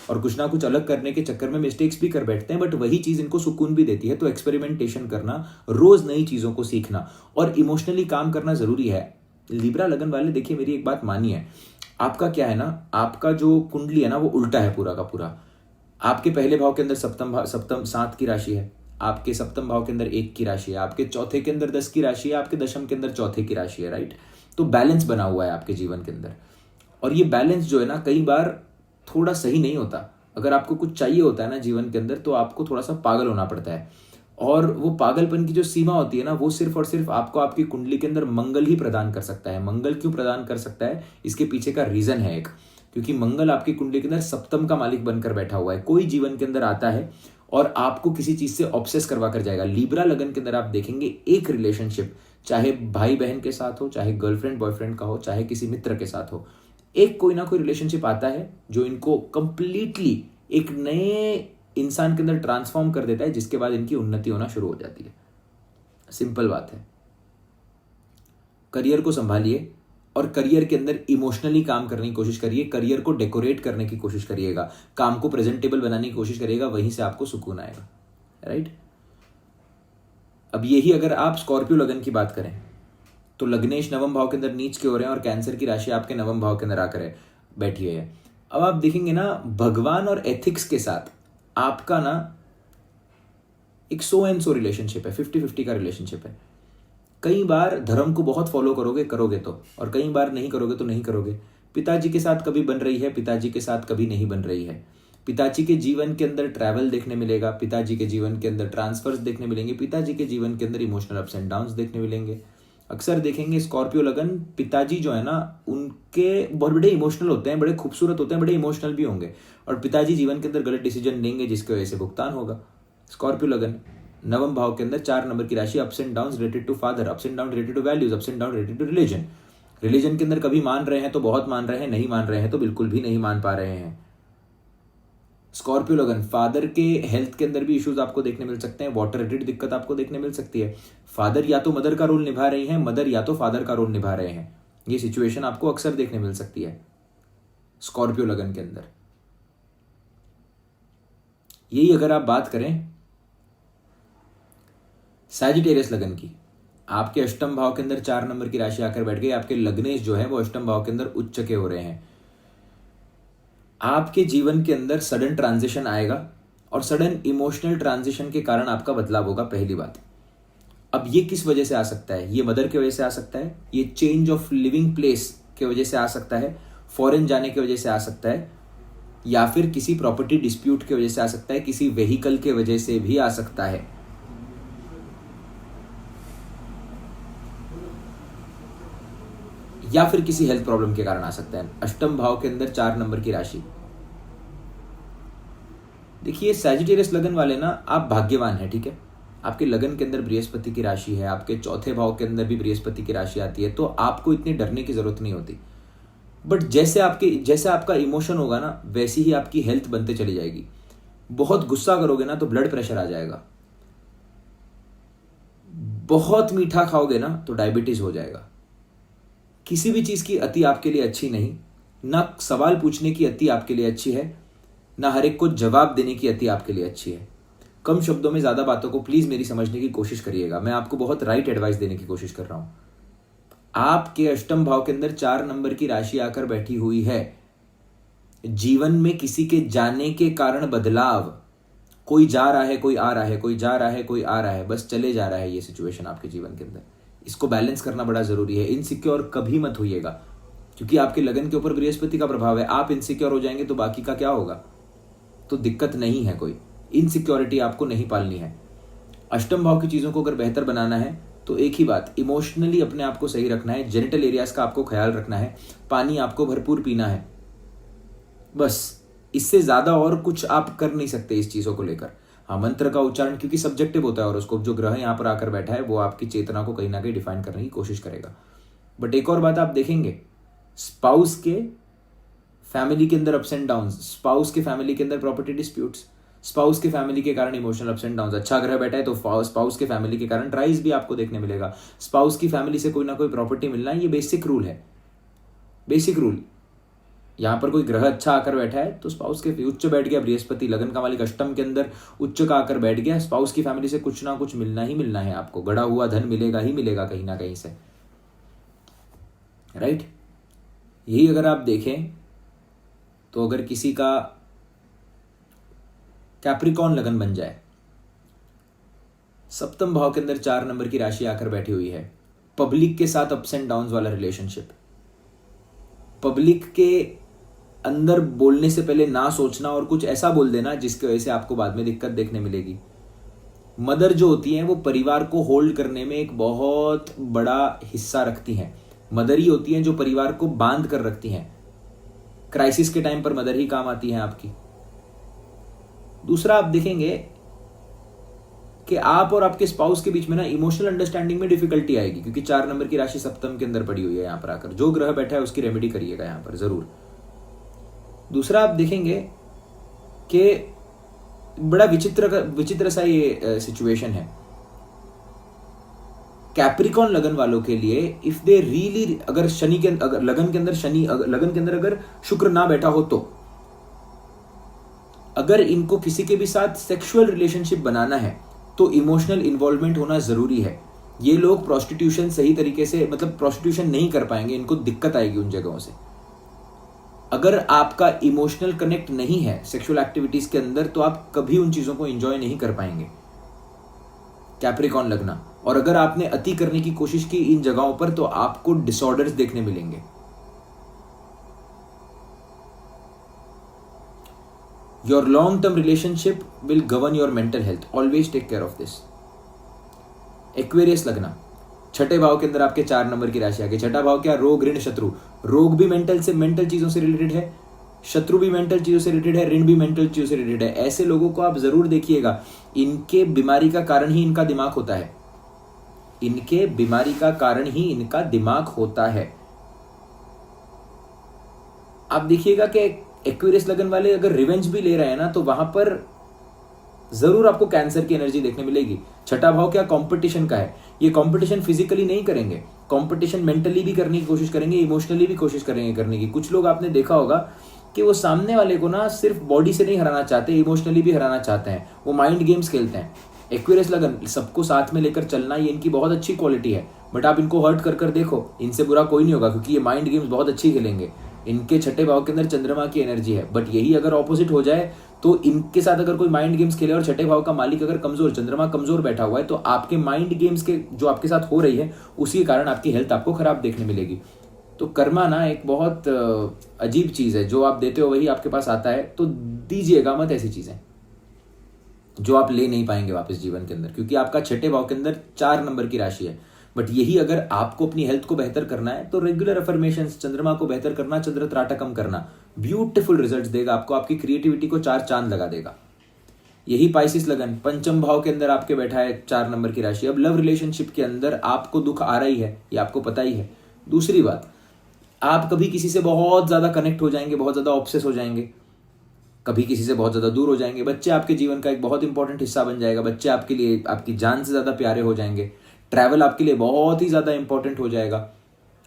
A: और कुछ ना कुछ अलग करने के चक्कर में मिस्टेक्स भी कर बैठते हैं, बट वही चीज इनको सुकून भी देती है। तो एक्सपेरिमेंटेशन करना, रोज नई चीजों को सीखना और इमोशनली काम करना जरूरी है। लिब्रा लगन वाले, देखिए मेरी एक बात मानिए, आपका क्या है ना, आपका जो कुंडली है ना वो उल्टा है पूरा का पूरा। आपके पहले भाव के अंदर सप्तम 7 की राशि है, आपके सप्तम भाव के अंदर 1 की राशि है, आपके चौथे के अंदर 10 की राशि है, आपके दशम के अंदर चौथे की राशि है, राइट। तो बैलेंस बना हुआ है आपके जीवन के अंदर, और ये बैलेंस जो है ना कई बार थोड़ा सही नहीं होता। अगर आपको कुछ चाहिए होता है ना जीवन के अंदर, तो आपको थोड़ा सा पागल होना पड़ता है। और वो पागलपन की जो सीमा होती है ना, वो सिर्फ और सिर्फ आपको आपकी कुंडली के अंदर मंगल ही प्रदान कर सकता है। मंगल क्यों प्रदान कर सकता है, इसके पीछे का रीजन है एक, क्योंकि मंगल आपकी कुंडली के अंदर सप्तम का मालिक बनकर बैठा हुआ है। कोई जीवन के अंदर आता है और आपको किसी चीज से ऑब्सेस करवा कर जाएगा। लिब्रा लगन के अंदर आप देखेंगे एक रिलेशनशिप, चाहे भाई बहन के साथ हो, चाहे गर्लफ्रेंड बॉयफ्रेंड का हो, चाहे किसी मित्र के साथ हो, एक कोई ना कोई रिलेशनशिप आता है जो इनको कंप्लीटली एक नए इंसान के अंदर ट्रांसफॉर्म कर देता है, जिसके बाद इनकी उन्नति होना शुरू हो जाती है। सिंपल बात है। करियर को संभालिए और करियर के अंदर इमोशनली काम करने की कोशिश करिए। करियर को डेकोरेट करने की कोशिश करिएगा, काम को प्रेजेंटेबल बनाने की कोशिश करिएगा, वहीं से आपको सुकून आएगा, राइट। अब यही अगर आप स्कॉर्पियो लगन की बात करें तो लग्नेश नवम भाव के अंदर नीच के हो रहे हैं और कैंसर की राशि आपके नवम भाव के अंदर आकर बैठी है। अब आप देखेंगे ना, भगवान और एथिक्स के साथ आपका ना एक 100 रिलेशनशिप है, 50-50 का रिलेशनशिप है। कई बार धर्म को बहुत फॉलो करोगे तो, और कई बार नहीं करोगे तो नहीं करोगे। पिताजी के साथ कभी बन रही है, पिताजी के साथ कभी नहीं बन रही है। पिताजी के जीवन के अंदर ट्रैवल देखने मिलेगा, पिताजी के जीवन के अंदर ट्रांसफर्स देखने मिलेंगे, पिताजी के जीवन के अंदर इमोशनल अप्स एंड डाउन्स देखने मिलेंगे। अक्सर देखेंगे स्कॉर्पियो लगन, पिताजी जो है ना उनके बहुत बड़े इमोशनल होते हैं, बड़े खूबसूरत होते हैं, बड़े इमोशनल भी होंगे, और पिताजी जीवन के अंदर गलत डिसीजन लेंगे जिसकी वजह से भुगतान होगा। स्कॉर्पियो लगन नवम भाव के अंदर 4 नंबर की राशि, ups and down related to father, ups and down related to values, ups and down related to religion. Religion के अंदर कभी मान रहे हैं तो बहुत मान रहे हैं, नहीं मान रहे हैं तो बिल्कुल भी नहीं मान पा रहे हैं। स्कॉर्पियो लगन, फादर के हेल्थ के अंदर भी इश्यूज आपको देखने मिल सकते हैं, वाटर रिलेटेड दिक्कत आपको देखने मिल सकती है। फादर या तो मदर का रोल निभा रही हैं, मदर या तो फादर का रोल निभा रहे हैं। ये सिचुएशन आपको अक्सर देखने मिल सकती है स्कॉर्पियो लगन के अंदर। यही अगर आप बात करें सैजिटेरियस लगन की, आपके अष्टम भाव के अंदर 4 नंबर की राशि आकर बैठ गई, आपके लग्नेश जो है वो अष्टम भाव के अंदर उच्च के हो रहे हैं। आपके जीवन के अंदर सडन ट्रांजिशन आएगा और सडन इमोशनल ट्रांजिशन के कारण आपका बदलाव होगा, पहली बात। अब ये किस वजह से आ सकता है? ये मदर की वजह से आ सकता है, ये चेंज ऑफ लिविंग प्लेस की वजह से आ सकता है, फॉरेन जाने की वजह से आ सकता है, या फिर किसी प्रॉपर्टी डिस्प्यूट की वजह से आ सकता है, किसी व्हीकल के वजह से भी आ सकता है। या फिर किसी हेल्थ प्रॉब्लम के कारण आ सकता है। अष्टम भाव के अंदर 4 नंबर की राशि। देखिए सैजिटेरियस लगन वाले ना, आप भाग्यवान हैं, ठीक है। आपके लगन के अंदर बृहस्पति की राशि है, आपके चौथे भाव के अंदर भी बृहस्पति की राशि आती है, तो आपको इतनी डरने की जरूरत नहीं होती। बट जैसे आपका इमोशन होगा ना, वैसी ही आपकी हेल्थ बनते चली जाएगी। बहुत गुस्सा करोगे ना तो ब्लड प्रेशर आ जाएगा, बहुत मीठा खाओगे ना तो डायबिटीज हो जाएगा। किसी भी चीज की अति आपके लिए अच्छी नहीं, ना सवाल पूछने की अति आपके लिए अच्छी है, ना हर एक को जवाब देने की अति आपके लिए अच्छी है। कम शब्दों में ज्यादा बातों को प्लीज मेरी समझने की कोशिश करिएगा। मैं आपको बहुत राइट एडवाइस देने की कोशिश कर रहा हूं। आपके अष्टम भाव के अंदर 4 नंबर की राशि आकर बैठी हुई है। जीवन में किसी के जाने के कारण बदलाव, कोई जा रहा है कोई आ रहा है, कोई जा रहा है कोई आ रहा है, बस चले जा रहा है ये सिचुएशन आपके जीवन के अंदर। इसको बैलेंस करना बड़ा जरूरी है। इनसिक्योर कभी मत होइएगा, क्योंकि आपके लगन के ऊपर बृहस्पति का प्रभाव है। आप इनसिक्योर हो जाएंगे तो बाकी का क्या होगा? तो दिक्कत नहीं है कोई। इनसिक्योरिटी आपको नहीं पालनी है। अष्टम भाव की चीजों को अगर बेहतर बनाना है तो एक ही बात, इमोशनली अपने आप को सही रखना है, जेनिटल एरियाज का आपको ख्याल रखना है, पानी आपको भरपूर पीना है, बस। इससे ज्यादा और कुछ आप कर नहीं सकते इस चीजों को लेकर। हाँ, मंत्र का उच्चारण क्योंकि सब्जेक्टिव होता है और उसको जो ग्रह यहाँ पर आकर बैठा है वो आपकी चेतना को कहीं ना कहीं डिफाइन करने की कोशिश करेगा। बट एक और बात आप देखेंगे, स्पाउस के फैमिली के अंदर अप्स एंड डाउन, स्पाउस के फैमिली के अंदर प्रॉपर्टी डिस्प्यूट्स, स्पाउस के फैमिली के कारण इमोशनल अप्स एंड डाउन। अच्छा ग्रह बैठा है तो स्पाउस के फैमिली के कारण राइज भी आपको देखने मिलेगा। स्पाउस की फैमिली से कोई ना कोई प्रॉपर्टी मिलना, ये बेसिक रूल है, बेसिक रूल। यहां पर कोई ग्रह अच्छा आकर बैठा है तो स्पाउस के उच्च बैठ गया, बृहस्पति लगन का मालिक अष्टम के अंदर उच्च का आकर बैठ गया, स्पाउस की फैमिली से कुछ ना कुछ मिलना ही मिलना है आपको। गड़ा हुआ धन मिलेगा ही मिलेगा कहीं ना कहीं से, राइट। यही अगर आप देखें तो अगर किसी का कैप्रिकॉर्न लगन बन जाए, सप्तम भाव के अंदर 4 नंबर की राशि आकर बैठी हुई है, पब्लिक के साथ अप्स एंड डाउन्स वाला रिलेशनशिप, पब्लिक के अंदर बोलने से पहले ना सोचना और कुछ ऐसा बोल देना जिसकी वजह से आपको बाद में दिक्कत देखने मिलेगी। मदर जो होती हैं वो परिवार को होल्ड करने में एक बहुत बड़ा हिस्सा रखती हैं। मदर ही होती हैं जो परिवार को बांध कर रखती हैं। क्राइसिस के टाइम पर मदर ही काम आती हैं आपकी। दूसरा आप देखेंगे कि आप और आपके स्पाउस के बीच में ना इमोशनल अंडरस्टैंडिंग में डिफिकल्टी आएगी, क्योंकि 4 नंबर की राशि सप्तम के अंदर पड़ी हुई है। यहां पर आकर जो ग्रह बैठा है उसकी रेमेडी करिएगा यहां पर जरूर। दूसरा आप देखेंगे कि बड़ा विचित्र सा ये सिचुएशन है कैप्रिकॉर्न लगन वालों के लिए। इफ दे रियली, अगर शनि के अगर लगन के अंदर शनि, लगन के अंदर अगर शुक्र ना बैठा हो, तो अगर इनको किसी के भी साथ सेक्सुअल रिलेशनशिप बनाना है तो इमोशनल इन्वॉल्वमेंट होना जरूरी है। ये लोग प्रोस्टिट्यूशन सही तरीके से, मतलब प्रोस्टिट्यूशन नहीं कर पाएंगे, इनको दिक्कत आएगी उन जगहों से। अगर आपका इमोशनल कनेक्ट नहीं है सेक्सुअल एक्टिविटीज के अंदर तो आप कभी उन चीजों को एंजॉय नहीं कर पाएंगे, कैप्रिकॉर्न लगना। और अगर आपने अति करने की कोशिश की इन जगहों पर तो आपको डिसऑर्डर्स देखने मिलेंगे। Your long term relationship will govern your mental health, always take care of this. Aquarius लगना, छठे भाव के अंदर आपके 4 नंबर की राशि आ गई। छठा भाव क्या? रोग, ऋण, शत्रु। रोग भी मेंटल चीजों से रिलेटेड है, शत्रु भी मेंटल चीजों से रिलेटेड है, ऋण भी मेंटल चीजों से रिलेटेड है। ऐसे लोगों को आप जरूर देखिएगा, इनके बीमारी का कारण ही इनका दिमाग होता है। इनके बीमारी का कारण ही इनका दिमाग होता है। आप देखिएगा कि एक्वेरियस लगन वाले अगर रिवेंज भी ले रहे हैं ना तो वहां पर जरूर आपको कैंसर की एनर्जी देखने मिलेगी। छठा भाव क्या? कंपटीशन का है। ये कंपटीशन फिजिकली नहीं करेंगे, कंपटीशन मेंटली भी करने की कोशिश करेंगे, इमोशनली भी कोशिश करेंगे करने की। कुछ लोग आपने देखा होगा कि वो सामने वाले को ना सिर्फ बॉडी से नहीं हराना चाहते, इमोशनली भी हराना चाहते हैं। वो माइंड गेम्स खेलते हैं। एक्वेरियस लगन, सबको साथ में लेकर चलना, ये इनकी बहुत अच्छी क्वालिटी है, बट आप इनको हर्ट कर कर देखो, इनसे बुरा कोई नहीं होगा, क्योंकि ये माइंड गेम्स बहुत अच्छी खेलेंगे। इनके छठे भाव के अंदर चंद्रमा की एनर्जी है, बट यही अगर ऑपोजिट हो जाए तो इनके साथ अगर कोई माइंड गेम्स खेले और छठे भाव का मालिक अगर कमजोर, चंद्रमा कमजोर बैठा हुआ है, तो आपके माइंड गेम्स के जो आपके साथ हो रही है उसी के कारण आपकी हेल्थ आपको खराब देखने मिलेगी। तो कर्मा ना एक बहुत अजीब चीज है, जो आप देते हो वही आपके पास आता है। तो दीजिएगा मत ऐसी चीजें जो आप ले नहीं पाएंगे वापस जीवन के अंदर, क्योंकि आपका छठे भाव के अंदर 4 नंबर की राशि है। बट यही अगर आपको अपनी हेल्थ को बेहतर करना है तो रेगुलर अफर्मेशंस, चंद्रमा को बेहतर करना, चंद्र त्राटकम करना ब्यूटीफुल रिजल्ट्स देगा आपको, आपकी क्रिएटिविटी को 4 चांद लगा देगा। यही पाइसिस लगन, पंचम भाव के अंदर आपके बैठा है 4 नंबर की राशि। अब लव रिलेशनशिप के अंदर आपको दुख आ रही है, ये आपको पता ही है। दूसरी बात, आप कभी किसी से बहुत ज्यादा कनेक्ट हो जाएंगे, बहुत ज्यादा ऑब्सेस हो जाएंगे, कभी किसी से बहुत ज्यादा दूर हो जाएंगे। बच्चे आपके जीवन का एक बहुत इंपॉर्टेंट हिस्सा बन जाएगा, बच्चे आपके लिए आपकी जान से ज्यादा प्यारे हो जाएंगे। ट्रैवल आपके लिए बहुत ही ज्यादा इंपॉर्टेंट हो जाएगा,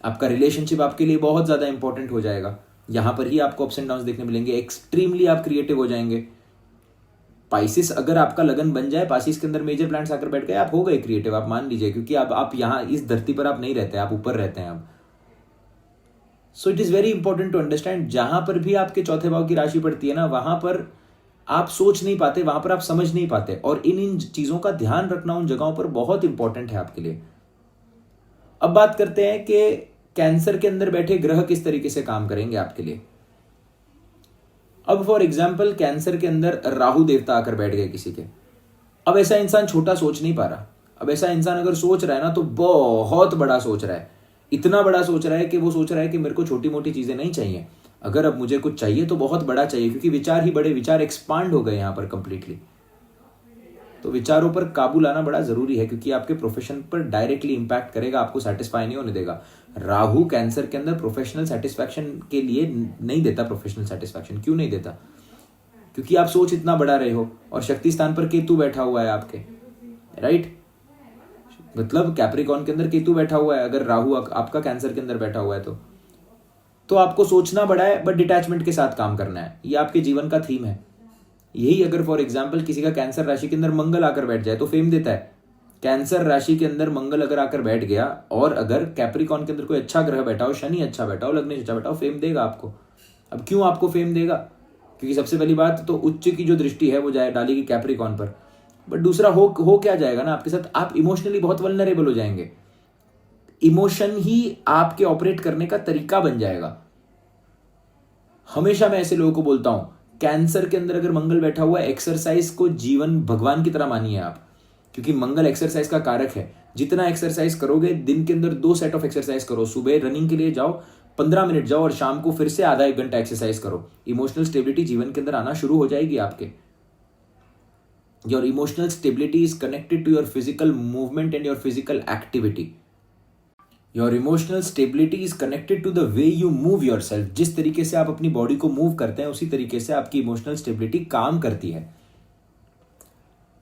A: आपका रिलेशनशिप आपके लिए बहुत ज्यादा इंपॉर्टेंट हो जाएगा। यहां पर ही आपको अप्स एंड डाउन्स देखने मिलेंगे। एक्सट्रीमली आप क्रिएटिव हो जाएंगे। पाइसिस अगर आपका लगन बन जाए, पाइसिस के अंदर मेजर प्लैनेट्स आकर बैठ गए, आप हो गए क्रिएटिव, आप मान लीजिए, क्योंकि आप यहाँ इस धरती पर आप नहीं रहते, आप ऊपर रहते हैं अब। So it is very important to understand, जहां पर भी आपके चौथे भाव की राशि पड़ती है ना, वहां पर आप सोच नहीं पाते, वहां पर आप समझ नहीं पाते, और इन चीजों का ध्यान रखना उन जगहों पर बहुत इंपॉर्टेंट है आपके लिए। अब बात करते हैं कि कैंसर के अंदर बैठे ग्रह किस तरीके से काम करेंगे आपके लिए। अब फॉर एग्जाम्पल कैंसर के अंदर राहु देवता आकर बैठ गए किसी के। अब ऐसा इंसान छोटा सोच नहीं पा रहा। अब ऐसा इंसान अगर सोच रहा है ना, तो बहुत बड़ा सोच रहा है, इतना बड़ा सोच रहा है कि वो सोच रहा है कि मेरे को छोटी मोटी चीजें नहीं चाहिए, अगर अब मुझे कुछ चाहिए तो बहुत बड़ा चाहिए, क्योंकि विचार ही बड़े, विचार एक्सपांड हो गए यहां पर कंप्लीटली। तो विचारों पर काबू लाना बड़ा जरूरी है, क्योंकि आपके प्रोफेशन पर डायरेक्टली इंपैक्ट करेगा, आपको सेटिस्फाई नहीं होने देगा। राहु कैंसर के अंदर प्रोफेशनल सेटिस्फैक्शन के लिए नहीं देता। प्रोफेशनल सेटिस्फैक्शन क्यों नहीं देता? क्योंकि आप सोच इतना बड़ा रहे हो, और शक्ति स्थान पर केतु बैठा हुआ है आपके, राइट? मतलब कैप्रिकॉर्न के अंदर केतु बैठा हुआ है, अगर राहु आपका कैंसर के अंदर बैठा हुआ है तो आपको सोचना बड़ा है, बट डिटैचमेंट के साथ काम करना है। ये आपके जीवन का थीम है। यही अगर फॉर एग्जाम्पल किसी का कैंसर राशि के अंदर मंगल आकर बैठ जाए तो फेम देता है। कैंसर राशि के अंदर मंगल अगर आकर बैठ गया, और अगर कैप्रिकॉर्न के अंदर कोई अच्छा ग्रह बैठा हो, शनि अच्छा बैठा हो, लग्नेश अच्छा बैठा हो, फेम देगा आपको। अब क्यों आपको फेम देगा? क्योंकि सबसे पहली बात तो उच्च की जो दृष्टि है वो जाए डालेगी कैप्रिकॉर्न पर, बट दूसरा हो क्या जाएगा ना आपके साथ, आप इमोशनली बहुत वल्नरेबल हो जाएंगे। इमोशन ही आपके ऑपरेट करने का तरीका बन जाएगा। हमेशा मैं ऐसे लोगों को बोलता हूं, कैंसर के अंदर अगर मंगल बैठा हुआ है, एक्सरसाइज को जीवन भगवान की तरह मानिए आप, क्योंकि मंगल एक्सरसाइज का कारक है। जितना एक्सरसाइज करोगे, दिन के अंदर 2 सेट ऑफ एक्सरसाइज करो, सुबह रनिंग के लिए जाओ 15 मिनट जाओ, और शाम को फिर से आधा 1 घंटा एक्सरसाइज करो। इमोशनल स्टेबिलिटी जीवन के अंदर आना शुरू हो जाएगी आपके। Your emotional stability is connected to your physical movement and your physical activity. Your emotional stability is connected to the way you move yourself. जिस तरीके से आप अपनी बॉडी को मूव करते हैं, उसी तरीके से आपकी इमोशनल स्टेबिलिटी काम करती है।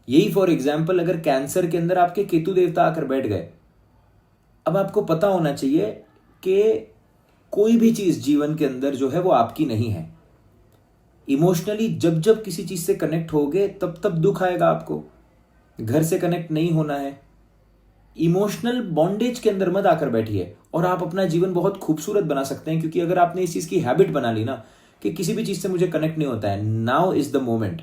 A: यही फॉर एग्जाम्पल अगर कैंसर के अंदर आपके केतु देवता आकर बैठ गए, अब आपको पता होना चाहिए कि कोई भी चीज जीवन के अंदर जो है वो आपकी नहीं है। इमोशनली जब जब किसी चीज से कनेक्ट होगे, तब तब दुख आएगा आपको। घर से कनेक्ट नहीं होना है, इमोशनल बॉन्डेज के अंदर मत आकर बैठिए, और आप अपना जीवन बहुत खूबसूरत बना सकते हैं। क्योंकि अगर आपने इस चीज की हैबिट बना ली ना कि किसी भी चीज से मुझे कनेक्ट नहीं होता है, नाउ इज द मोमेंट,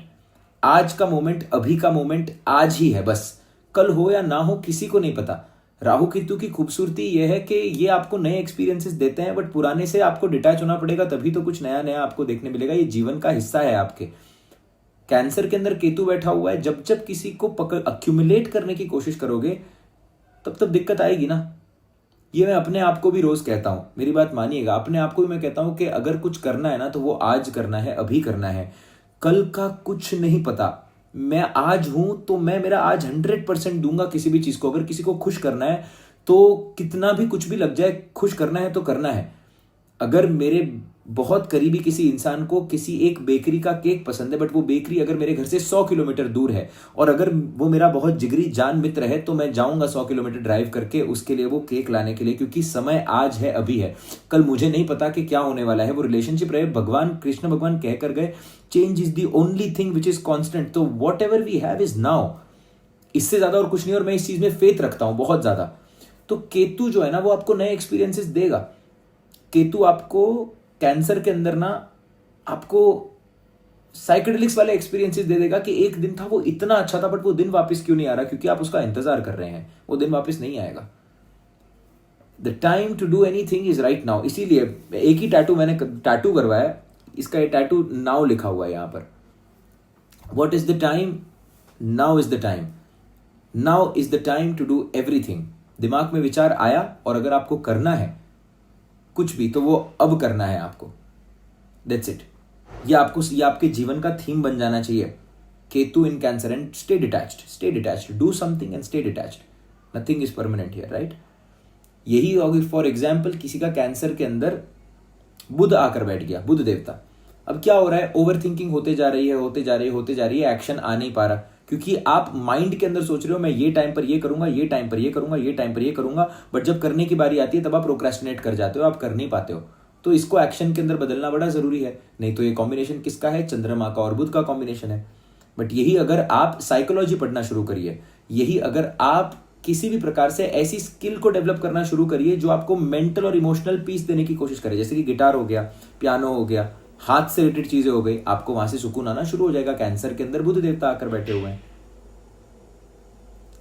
A: आज का मोमेंट, अभी का मोमेंट आज ही है, बस कल हो या ना हो किसी को नहीं पता। राहु केतु की खूबसूरती यह है कि ये आपको नए एक्सपीरियंसेस देते हैं, बट पुराने से आपको डिटैच होना पड़ेगा, तभी तो कुछ नया नया आपको देखने मिलेगा। ये जीवन का हिस्सा है आपके। कैंसर के अंदर केतु बैठा हुआ है, जब जब किसी को पकड़ अक्यूमुलेट करने की कोशिश करोगे, तब तब दिक्कत आएगी ना। ये मैं अपने आप को भी रोज कहता हूं, मेरी बात मानिएगा, अपने आप को भी मैं कहता हूं कि अगर कुछ करना है ना, तो वो आज करना है, अभी करना है। कल का कुछ नहीं पता। मैं आज हूं तो मैं मेरा आज 100% दूंगा किसी भी चीज को। अगर किसी को खुश करना है तो कितना भी कुछ भी लग जाए, खुश करना है तो करना है। अगर मेरे बहुत करीबी किसी इंसान को किसी एक बेकरी का केक पसंद है, बट वो बेकरी अगर मेरे घर से 100 किलोमीटर दूर है, और अगर वो मेरा बहुत जिगरी जान मित्र है, तो मैं जाऊंगा 100 किलोमीटर ड्राइव करके उसके लिए वो केक लाने के लिए, क्योंकि समय आज है, अभी है। कल मुझे नहीं पता कि क्या होने वाला है। वो रिलेशनशिप रहे, भगवान कृष्ण भगवान कह कर गए, change is the only thing which is constant. तो whatever we have is now. इससे ज़्यादा और कुछ नहीं, और मैं इस चीज़ में फेथ रखता हूँ बहुत ज़्यादा। तो केतु जो है ना वो आपको नए एक्सपीरियंसेस देगा। केतु आपको कैंसर के अंदर ना आपको साइकेडेलिक्स वाले एक्सपीरियंसेस दे देगा कि एक दिन था वो इतना अच्छा था, बट वो दिन वापस क्यों नहीं आ रहा, क्योंकि आप उसका इंतजार कर रहे हैं, वो दिन वापस नहीं आएगा। The time to do anything is right now. इसीलिए एक ही टैटू मैंने टैटू करवाया, इसका ये टैटू नाउ लिखा हुआ है यहाँ पर। What is the time? Now is the time. Now is the time to do everything. दिमाग में विचार आया और अगर आपको करना है कुछ भी तो वो अब करना है आपको। That's it. ये आपके जीवन का थीम बन जाना चाहिए। केतु इन cancer and stay detached, do something and stay detached. Nothing is permanent here, right. यही होगी फॉर एग्जाम्पल किसी का कैंसर के अंदर बुध आकर बैठ गया, बुध देवता। अब क्या हो रहा है, ओवर थिंकिंग होते जा रही है, एक्शन आ नहीं पा रहा, क्योंकि आप माइंड के अंदर सोच रहे हो मैं ये टाइम पर ये करूंगा, ये टाइम पर ये करूंगा, ये टाइम पर ये करूंगा, बट जब करने की बारी आती है तब आप प्रोक्रेस्टिनेट कर जाते हो, आप कर नहीं पाते हो। तो इसको एक्शन के अंदर बदलना बड़ा जरूरी है। नहीं तो ये कॉम्बिनेशन किसका है? चंद्रमा का और बुध का कॉम्बिनेशन है। बट यही अगर आप साइकोलॉजी पढ़ना शुरू करिए, यही अगर आप किसी भी प्रकार से ऐसी स्किल को डेवलप करना शुरू करिए जो आपको मेंटल और इमोशनल पीस देने की कोशिश करे, जैसे कि गिटार हो गया, पियानो हो गया, हाथ से रिलेटेड चीजें हो गई, आपको वहां से सुकून आना शुरू हो जाएगा। कैंसर के अंदर बुध देवता आकर बैठे हुए हैं,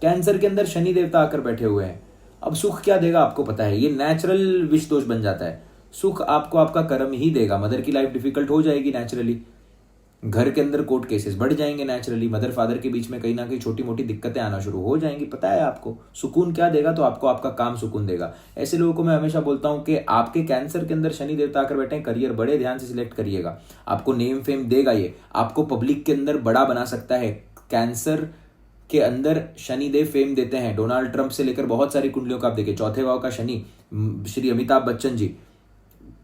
A: कैंसर के अंदर शनि देवता आकर बैठे हुए हैं। अब सुख क्या देगा आपको पता है, ये नेचुरल विष दोष बन जाता है। सुख आपको आपका कर्म ही देगा। मदर की लाइफ डिफिकल्ट हो जाएगी नेचुरली, घर के अंदर कोर्ट केसेस बढ़ जाएंगे नेचुरली, मदर फादर के बीच में कहीं ना कहीं छोटी मोटी दिक्कतें आना शुरू हो जाएंगी। पता है आपको सुकून क्या देगा? तो आपको आपका काम सुकून देगा। ऐसे लोगों को मैं हमेशा बोलता हूं कि आपके कैंसर के अंदर शनि देवता आकर बैठे हैं, करियर बड़े ध्यान से सिलेक्ट करिएगा, आपको नेम फेम देगा, ये आपको पब्लिक के अंदर बड़ा बना सकता है। कैंसर के अंदर शनि देव फेम देते हैं। डोनाल्ड ट्रंप से लेकर बहुत सारी कुंडलियों का आप देखिए, चौथे भाव का शनि, श्री अमिताभ बच्चन जी,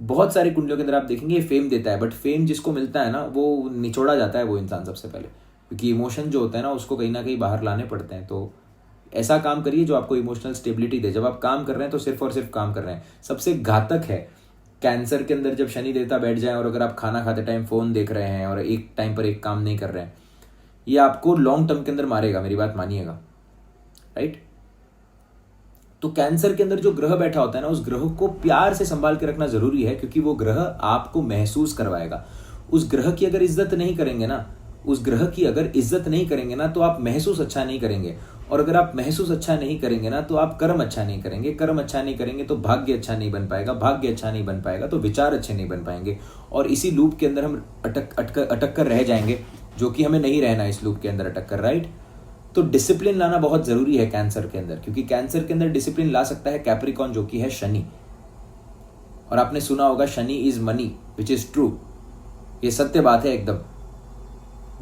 A: बहुत सारी कुंडलियों के अंदर आप देखेंगे ये फेम देता है। बट फेम जिसको मिलता है ना वो निचोड़ा जाता है वो इंसान सबसे पहले, क्योंकि इमोशन जो होता है ना उसको कहीं ना कहीं बाहर लाने पड़ते हैं। तो ऐसा काम करिए जो आपको इमोशनल स्टेबिलिटी दे। जब आप काम कर रहे हैं तो सिर्फ और सिर्फ काम कर रहे हैं। सबसे घातक है कैंसर के अंदर जब शनि देवता बैठ जाए और अगर आप खाना खाते टाइम फोन देख रहे हैं और एक टाइम पर एक काम नहीं कर रहे हैं, ये आपको लॉन्ग टर्म के अंदर मारेगा, मेरी बात मानिएगा, राइट। तो कैंसर के अंदर जो ग्रह बैठा होता है ना, उस ग्रह को प्यार से संभाल के रखना जरूरी है, क्योंकि वो ग्रह आपको महसूस करवाएगा। उस ग्रह की अगर इज्जत नहीं करेंगे ना, तो आप महसूस अच्छा नहीं करेंगे, और अगर आप महसूस अच्छा नहीं करेंगे ना तो आप कर्म अच्छा नहीं करेंगे, कर्म अच्छा नहीं करेंगे तो भाग्य अच्छा नहीं बन पाएगा, भाग्य अच्छा नहीं बन पाएगा तो विचार अच्छे नहीं बन पाएंगे, और इसी लूप के अंदर हम अटक कर रह जाएंगे, जो कि हमें नहीं रहना इस लूप के अंदर अटक कर, राइट। तो डिसिप्लिन लाना बहुत जरूरी है कैंसर के अंदर, क्योंकि कैंसर के अंदर डिसिप्लिन ला सकता है कैप्रिकॉन, जो कि है शनि। और आपने सुना होगा Shani is money, which is true. ये सत्य बात है एकदम।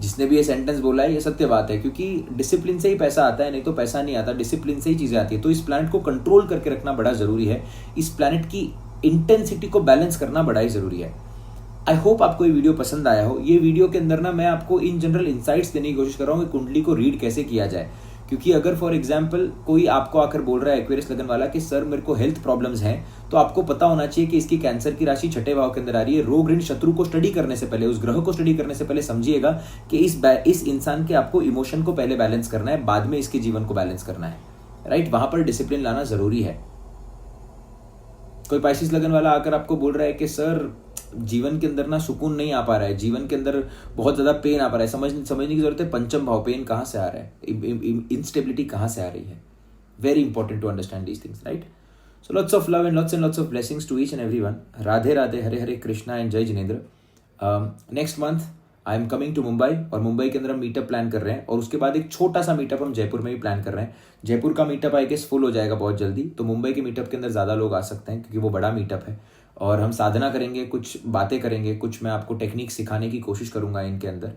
A: जिसने भी ये सेंटेंस बोला है ये सत्य बात है, क्योंकि डिसिप्लिन से ही पैसा आता है, नहीं तो पैसा नहीं आता, डिसिप्लिन से ही चीजें आती है। तो इस प्लैनेट को कंट्रोल करके रखना बड़ा जरूरी है, इस प्लैनेट की इंटेंसिटी को बैलेंस करना बड़ा ही जरूरी है। आई होप आपको ये वीडियो पसंद आया हो। ये वीडियो के अंदर ना मैं आपको इन जनरल इंसाइट्स देने की कोशिश कर रहा हूँ कि कुंडली को रीड कैसे किया जाए। क्योंकि अगर फॉर एग्जाम्पल कोई आपको आकर बोल रहा है एक्वेरियस लगन वाला कि सर मेरे को हेल्थ प्रॉब्लम्स हैं, तो आपको पता होना चाहिए कि इसकी कैंसर की राशि छठे भाव के अंदर आ रही है। रोग ऋण शत्रु को स्टडी करने से पहले, उस ग्रह को स्टडी करने से पहले समझिएगा कि इस इंसान के आपको इमोशन को पहले बैलेंस करना है, बाद में इसके जीवन को बैलेंस करना है, राइट। वहां पर डिसिप्लिन लाना जरूरी है। कोई पाइसिस लगन वाला आकर आपको बोल रहा है कि सर जीवन के अंदर ना सुकून नहीं आ पा रहा है, जीवन के अंदर बहुत ज्यादा पेन आ पा रहा है, समझने की जरूरत है पंचम भाव, पेन कहाँ से आ रहा है, इंस्टेबिलिटी कहाँ से आ रही है। Very important to understand these things, right. So lots of love and lots of blessings to each and everyone. Radhe Radhe, Hare Hare Krishna and Jai Jinendra. Next month I am coming to Mumbai, और मुंबई के अंदर हम मीटअप प्लान कर रहे हैं, और उसके बाद एक छोटा सा मीटअप हम जयपुर में भी प्लान कर रहे हैं। जयपुर का मीटअप आई गेस फुल हो जाएगा बहुत जल्दी, तो मुंबई के मीटअप के अंदर ज़्यादा लोग आ सकते हैं क्योंकि वो बड़ा मीटअप है, और हम साधना करेंगे, कुछ बातें करेंगे, कुछ मैं आपको टेक्निक सिखाने की कोशिश करूंगा इनके अंदर।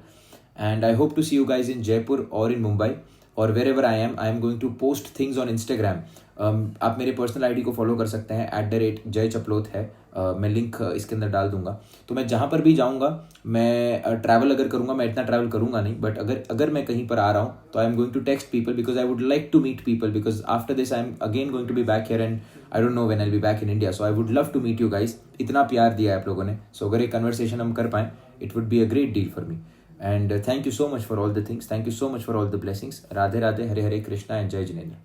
A: And I hope to see you guys in Jaipur और इन मुंबई, और wherever I am going to post things on Instagram. आप मेरे पर्सनल आईडी को फॉलो कर सकते हैं, @जय चपलोत है। मैं लिंक इसके अंदर डाल दूंगा। तो मैं जहाँ पर भी जाऊँगा, मैं ट्रैवल अगर करूँगा, मैं इतना ट्रैवल करूँगा नहीं, बट अगर मैं कहीं पर आ रहा हूँ तो I am going to text people, because I would like to meet people, because after this I am again going to be back here and I don't know when I will be back in India, so I would love to meet you guys. इतना प्यार दिया है आप लोगों ने, सो अगर एक conversation हम कर पाएँ, it would be a great deal for me. And thank you so much for all the things, thank you so much for all the blessings. Radhe Radhe, Hare Hare Krishna and जय जिनेन्द्र।